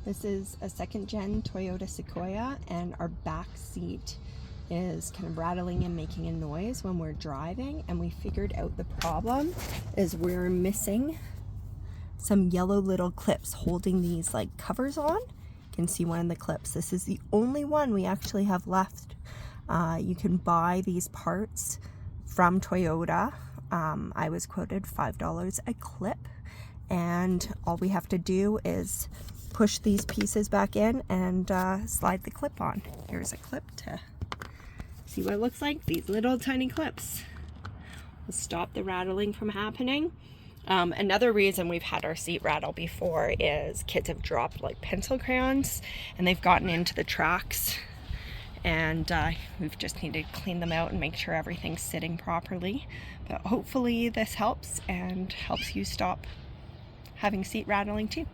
This is a second gen Toyota Sequoia, and our back seat is kind of rattling and making a noise when we're driving, and we figured out the problem is we're missing some yellow little clips holding these like covers on. You can see one of the clips. This is the only one we actually have left. You can buy these parts from Toyota. I was quoted $5 a clip, and all we have to do is push these pieces back in and slide the clip on. Here's a clip to see what it looks like. These little tiny clips will stop the rattling from happening. Another reason we've had our seat rattle before is kids have dropped like pencil crayons and they've gotten into the tracks, and we've just needed to clean them out and make sure everything's sitting properly. But hopefully this helps and helps you stop having seat rattling too.